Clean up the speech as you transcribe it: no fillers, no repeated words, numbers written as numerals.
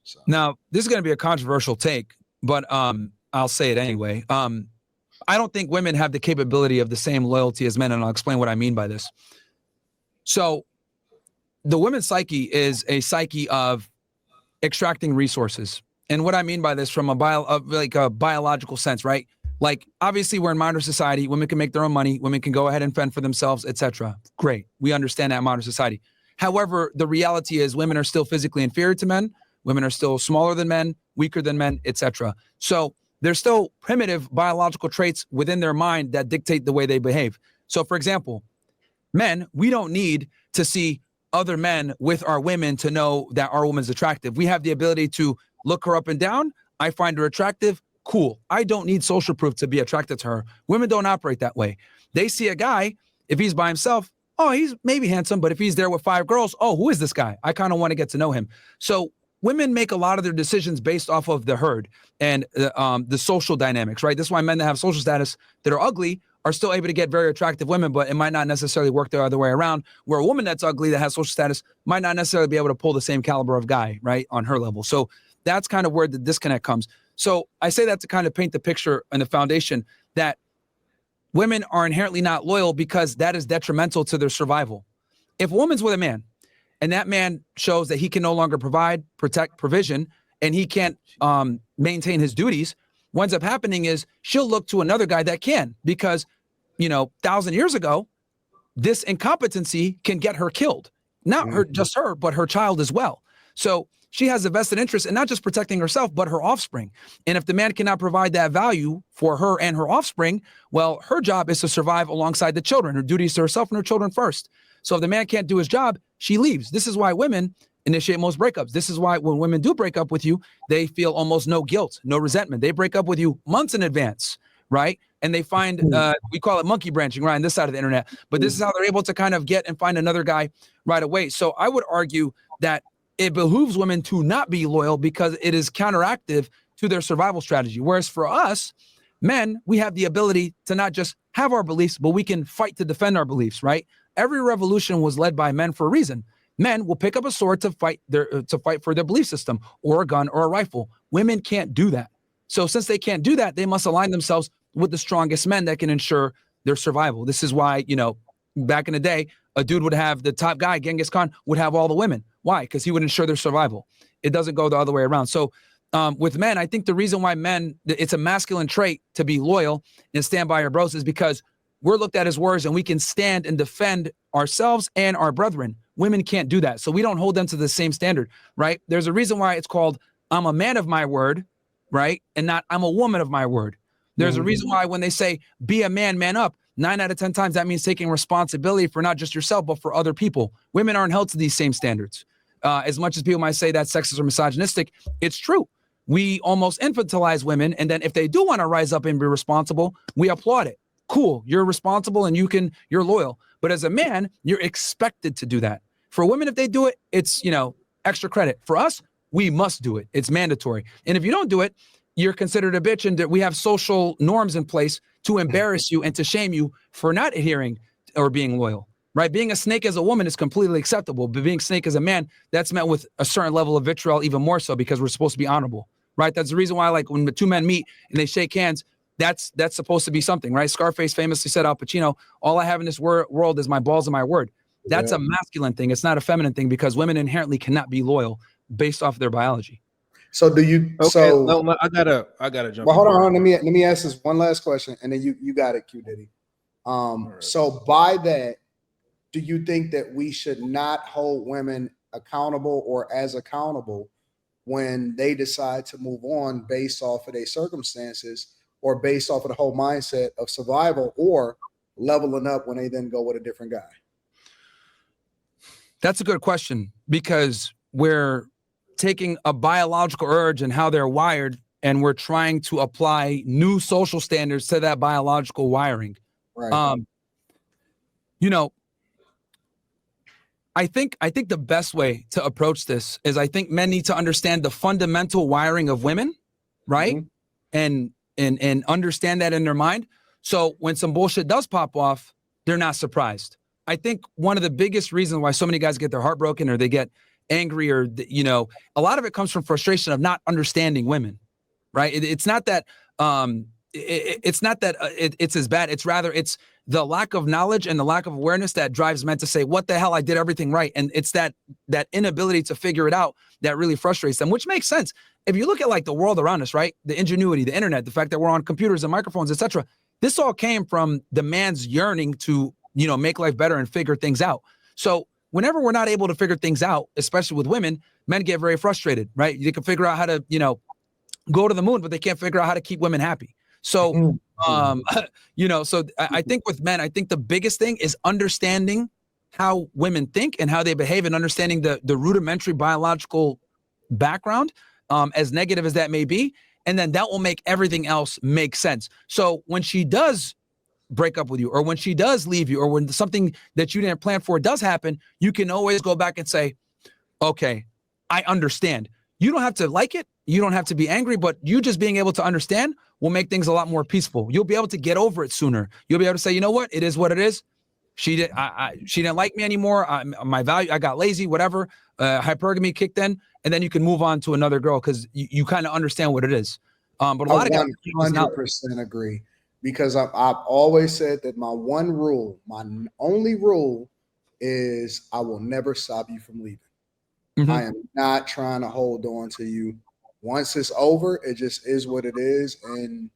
So Now, this is going to be a controversial take, but I'll say it anyway. I don't think women have the capability of the same loyalty as men, and I'll explain what I mean by this. So the women's psyche is a psyche of extracting resources. And what I mean by this from a biological sense, right? Like, obviously, we're in modern society. Women can make their own money. Women can go ahead and fend for themselves, etc. Great. We understand that in modern society. However, the reality is women are still physically inferior to men. Women are still smaller than men, weaker than men, etc. So there's still primitive biological traits within their mind that dictate the way they behave. So, for example, men, we don't need to see other men with our women to know that our woman's attractive. We have the ability to look her up and down. I find her attractive. Cool. I don't need social proof to be attracted to her. Women don't operate that way. They see a guy, if he's by himself, oh, he's maybe handsome, but if he's there with 5 girls, oh, who is this guy? I kind of want to get to know him. So women make a lot of their decisions based off of the herd and the social dynamics, right? This is why men that have social status that are ugly are still able to get very attractive women, but it might not necessarily work the other way around, where a woman that's ugly that has social status might not necessarily be able to pull the same caliber of guy, right, on her level. So that's kind of where the disconnect comes. So I say that to kind of paint the picture and the foundation that women are inherently not loyal because that is detrimental to their survival. If a woman's with a man and that man shows that he can no longer provide, protect, provision, and he can't maintain his duties, what ends up happening is she'll look to another guy that can, because 1,000 years ago, this incompetency can get her killed. Not just her, but her child as well. So she has a vested interest in not just protecting herself, but her offspring. And if the man cannot provide that value for her and her offspring, well, her job is to survive alongside the children. Her duty is to herself and her children first. So if the man can't do his job, she leaves. This is why women initiate most breakups. This is why when women do break up with you, they feel almost no guilt, no resentment. They break up with you months in advance, right? And they find, we call it monkey branching, right, on this side of the internet. But this is how they're able to kind of get and find another guy right away. So I would argue that it behooves women to not be loyal because it is counteractive to their survival strategy. Whereas for us, men, we have the ability to not just have our beliefs, but we can fight to defend our beliefs, right? Every revolution was led by men for a reason. Men will pick up a sword to fight for their belief system, or a gun or a rifle. Women can't do that. So since they can't do that, they must align themselves with the strongest men that can ensure their survival. This is why, back in the day, a dude would have the top guy, Genghis Khan, would have all the women. Why? Because he would ensure their survival. It doesn't go the other way around. So with men, I think the reason why men, it's a masculine trait to be loyal and stand by your bros is because we're looked at as warriors and we can stand and defend ourselves and our brethren. Women can't do that. So we don't hold them to the same standard, right? There's a reason why it's called I'm a man of my word, right? And not I'm a woman of my word. There's a reason why when they say be a man, man up, 9 out of 10 times that means taking responsibility for not just yourself, but for other people. Women aren't held to these same standards. As much as people might say that's sexist or misogynistic, it's true. We almost infantilize women. And then if they do want to rise up and be responsible, we applaud it. Cool. You're responsible and you're loyal. But as a man, you're expected to do that. For women, if they do it, it's, extra credit. For us, we must do it. It's mandatory. And if you don't do it, you're considered a bitch. And we have social norms in place to embarrass you and to shame you for not adhering or being loyal, right? Being a snake as a woman is completely acceptable, but being a snake as a man, that's met with a certain level of vitriol, even more so because we're supposed to be honorable, right? That's the reason why, like, when the two men meet and they shake hands, that's supposed to be something, right? Scarface famously said, Al Pacino, all I have in this world is my balls and my word. That's a masculine thing. It's not a feminine thing because women inherently cannot be loyal based off their biology. So do you? Okay, so I gotta jump. Well, hold on. Let me ask this one last question, and then you got it, Q Diddy. Right. So by that, do you think that we should not hold women accountable or as accountable when they decide to move on based off of their circumstances or based off of the whole mindset of survival or leveling up when they then go with a different guy? That's a good question because we're taking a biological urge and how they're wired, and we're trying to apply new social standards to that biological wiring. Right. I think the best way to approach this is I think men need to understand the fundamental wiring of women, right? And understand that in their mind. So when some bullshit does pop off, they're not surprised. I think one of the biggest reasons why so many guys get their heart broken or they get angry or, you know, a lot of it comes from frustration of not understanding women, right? It's not that it's as bad. It's rather it's the lack of knowledge and the lack of awareness that drives men to say, what the hell, I did everything right. And it's that inability to figure it out that really frustrates them, which makes sense. If you look at like the world around us, right? The ingenuity, the internet, the fact that we're on computers and microphones, etc. This all came from the man's yearning to, you know, make life better and figure things out. So whenever we're not able to figure things out, especially with women, men get very frustrated, right? You can figure out how to, you know, go to the moon, but they can't figure out how to keep women happy. So, you know, so I think with men, I think the biggest thing is understanding how women think and how they behave and understanding the rudimentary biological background, as negative as that may be. And then that will make everything else make sense. So when she does break up with you, or when she does leave you, or when something that you didn't plan for does happen, you can always go back and say, okay, I understand. You don't have to like it. You don't have to be angry, but you just being able to understand will make things a lot more peaceful. You'll be able to get over it sooner. You'll be able to say, you know what? It is what it is. She didn't like me anymore. My value, I got lazy, whatever. Hypergamy kicked in, and then you can move on to another girl because you kind of understand what it is. But a lot of guys, 100% agree, because I've always said that my one rule, my only rule, is I will never stop you from leaving. Mhm. I am not trying to hold on to you. Once it's over, it just is what it is, and